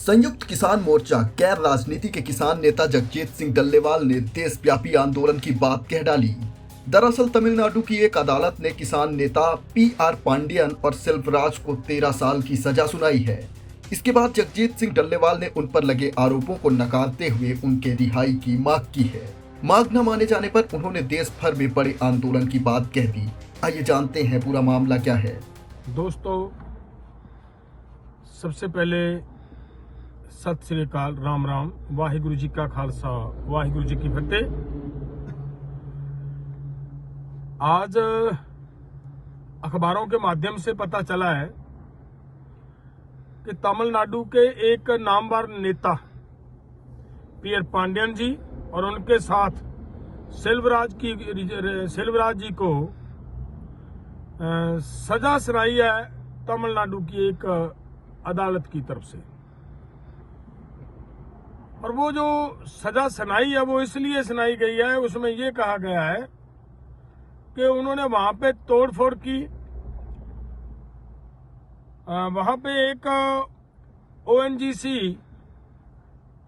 संयुक्त किसान मोर्चा गैर राजनीति के किसान नेता जगजीत सिंह डल्लेवाल ने देशव्यापी आंदोलन की बात कह डाली। दरअसल तमिलनाडु की एक अदालत ने किसान नेता पी.आर. पांडियन और सेल्वराज को 13 साल की सजा सुनाई है। इसके बाद जगजीत सिंह डल्लेवाल ने उन पर लगे आरोपों को नकारते हुए उनके रिहाई की मांग की है। मांग न माने जाने पर उन्होंने देश भर में बड़े आंदोलन की बात कह दी। आइए जानते हैं पूरा मामला क्या है। दोस्तों, सबसे पहले सत श्री अकाल, राम राम, वाहिगुरु जी का खालसा, वाहिगुरु जी की फतेह। आज अखबारों के माध्यम से पता चला है कि तमिलनाडु के एक नामवर नेता पी.आर. पांडियन जी और उनके साथ सेल्वराज जी को सजा सुनाई है तमिलनाडु की एक अदालत की तरफ से। और वो जो सजा सुनाई है वो इसलिए सुनाई गई है, उसमें ये कहा गया है कि उन्होंने वहां पे तोड़फोड़ की। वहां पे एक ओएनजीसी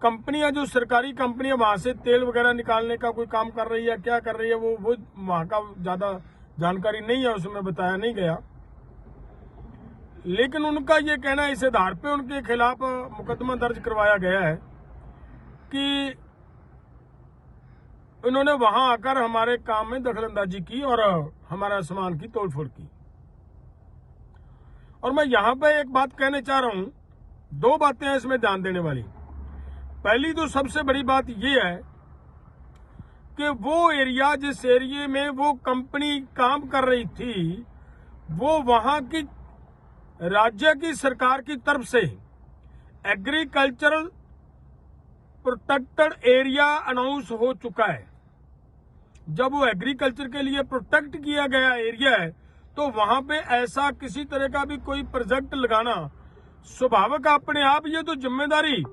कंपनियां, जो सरकारी कंपनियां वहां से तेल वगैरह निकालने का कोई काम कर रही है, क्या कर रही है, वो वहां का ज्यादा जानकारी नहीं है, उसमें बताया नहीं गया। लेकिन उनका ये कहना है, इस आधार पे उनके खिलाफ मुकदमा दर्ज करवाया गया है कि उन्होंने वहां आकर हमारे काम में दखलंदाजी की और हमारा सामान की तोड़फोड़ की। और मैं यहां पे एक बात कहना चाह रहा हूं, दो बातें हैं इसमें ध्यान देने वाली। पहली तो सबसे बड़ी बात यह है कि वो एरिया, जिस एरिया में वो कंपनी काम कर रही थी, वो वहां की राज्य की सरकार की तरफ से एग्रीकल्चरल प्रोटेक्टेड एरिया अनाउंस हो चुका है। जब वो एग्रीकल्चर के लिए प्रोटेक्ट किया गया एरिया है, तो वहां पे ऐसा किसी तरह का भी कोई प्रोजेक्ट लगाना स्वाभाविक अपने आप, ये तो जिम्मेदारी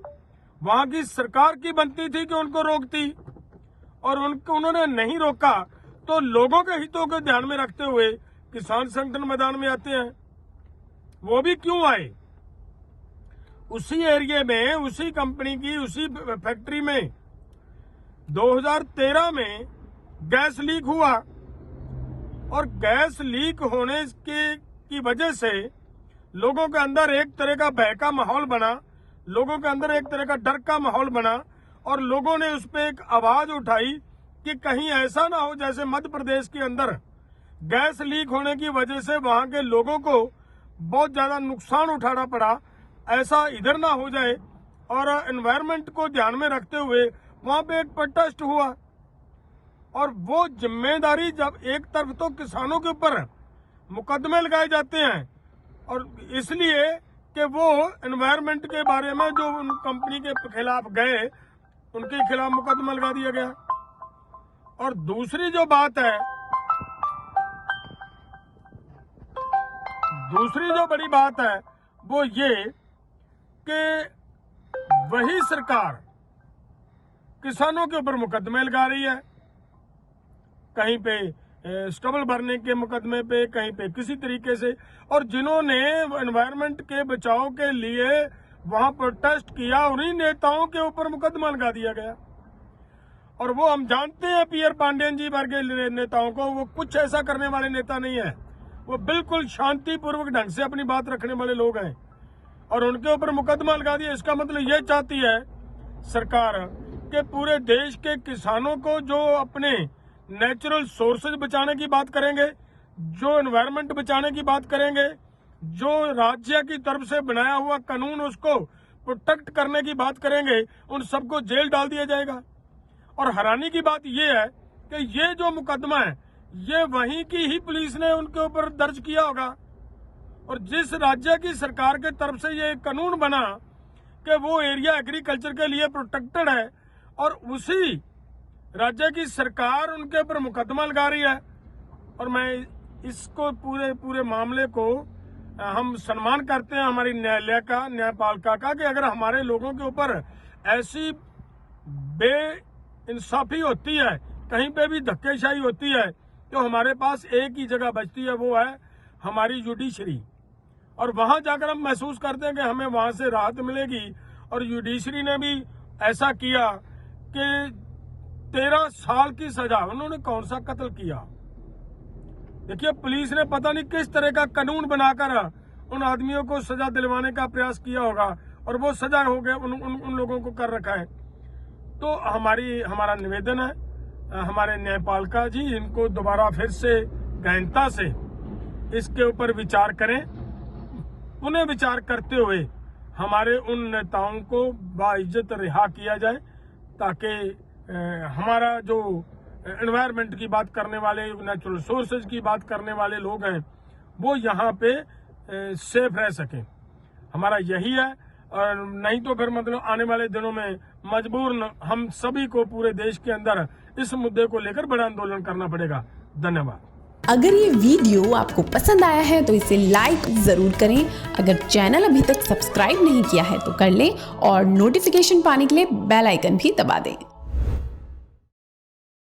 वहां की सरकार की बनती थी कि उनको रोकती, और उन्होंने नहीं रोका। तो लोगों के हितों को ध्यान में रखते हुए किसान संगठन मैदान में आते हैं। वो भी क्यों आए? उसी एरिया में, उसी कंपनी की, उसी फैक्ट्री में 2013 में गैस लीक हुआ, और गैस लीक होने की वजह से लोगों के अंदर एक तरह का भय का माहौल बना, लोगों के अंदर एक तरह का डर का माहौल बना, और लोगों ने उस पर एक आवाज उठाई कि कहीं ऐसा ना हो जैसे मध्य प्रदेश के अंदर गैस लीक होने की वजह से वहां के लोगों को बहुत ज्यादा नुकसान उठाना पड़ा, ऐसा इधर ना हो जाए। और एनवायरनमेंट को ध्यान में रखते हुए वहां पे एक प्रोटेस्ट हुआ। और वो जिम्मेदारी, जब एक तरफ तो किसानों के ऊपर मुकदमे लगाए जाते हैं, और इसलिए कि वो एनवायरनमेंट के बारे में जो उन कंपनी के खिलाफ गए, उनके खिलाफ मुकदमा लगा दिया गया। और दूसरी जो बड़ी बात है वो ये कि वही सरकार किसानों के ऊपर मुकदमे लगा रही है, कहीं पे स्टबल भरने के मुकदमे पे, कहीं पे किसी तरीके से। और जिन्होंने एनवायरनमेंट के बचाव के लिए वहां प्रोटेस्ट किया, उन्हीं नेताओं के ऊपर मुकदमा लगा दिया गया। और वो हम जानते हैं पी.आर. पांडियन जी वर्ग के नेताओं को, वो कुछ ऐसा करने वाले नेता नहीं है। वो बिल्कुल शांतिपूर्वक ढंग से अपनी बात रखने वाले लोग हैं, और उनके ऊपर मुकदमा लगा दिया। इसका मतलब ये चाहती है सरकार कि पूरे देश के किसानों को, जो अपने नेचुरल सोर्सेज बचाने की बात करेंगे, जो एनवायरनमेंट बचाने की बात करेंगे, जो राज्य की तरफ से बनाया हुआ कानून उसको प्रोटेक्ट करने की बात करेंगे, उन सबको जेल डाल दिया जाएगा। और हैरानी की बात यह है कि ये जो मुकदमा है, ये वहीं की ही पुलिस ने उनके ऊपर दर्ज किया होगा। और जिस राज्य की सरकार के तरफ से ये कानून बना कि वो एरिया एग्रीकल्चर के लिए प्रोटेक्टेड है, और उसी राज्य की सरकार उनके ऊपर मुकदमा लगा रही है। और मैं इसको पूरे मामले को हम सम्मान करते हैं हमारी न्यायालय का, न्यायपालिका का, कि अगर हमारे लोगों के ऊपर ऐसी बेइंसाफी होती है, कहीं पे भी धक्केशाही होती है, तो हमारे पास एक ही जगह बचती है, वो है हमारी जुडिशरी। और वहां जाकर हम महसूस करते हैं कि हमें वहां से राहत मिलेगी और जुडिशरी ने भी ऐसा किया कि 13 साल की सजा। उन्होंने कौन सा कत्ल किया? देखिए, पुलिस ने पता नहीं किस तरह का कानून बनाकर उन आदमियों को सजा दिलवाने का प्रयास किया होगा और वो सजा हो गए उन लोगों को कर रखा है। तो हमारा निवेदन है हमारे न्यायपालिका जी, इनको दोबारा फिर से गहनता से इसके ऊपर विचार करें। पुनः विचार करते हुए हमारे उन नेताओं को बाइज्जत रिहा किया जाए, ताकि हमारा जो एनवायरनमेंट की बात करने वाले, नेचुरल सोर्सेज की बात करने वाले लोग हैं, वो यहाँ पे सेफ रह सकें। हमारा यही है। और नहीं तो फिर मतलब आने वाले दिनों में मजबूरन हम सभी को पूरे देश के अंदर इस मुद्दे को लेकर बड़ा आंदोलन करना पड़ेगा। धन्यवाद। अगर ये वीडियो आपको पसंद आया है तो इसे लाइक जरूर करें। अगर चैनल अभी तक सब्सक्राइब नहीं किया है तो कर लें और नोटिफिकेशन पाने के लिए बेल आइकन भी दबा दें।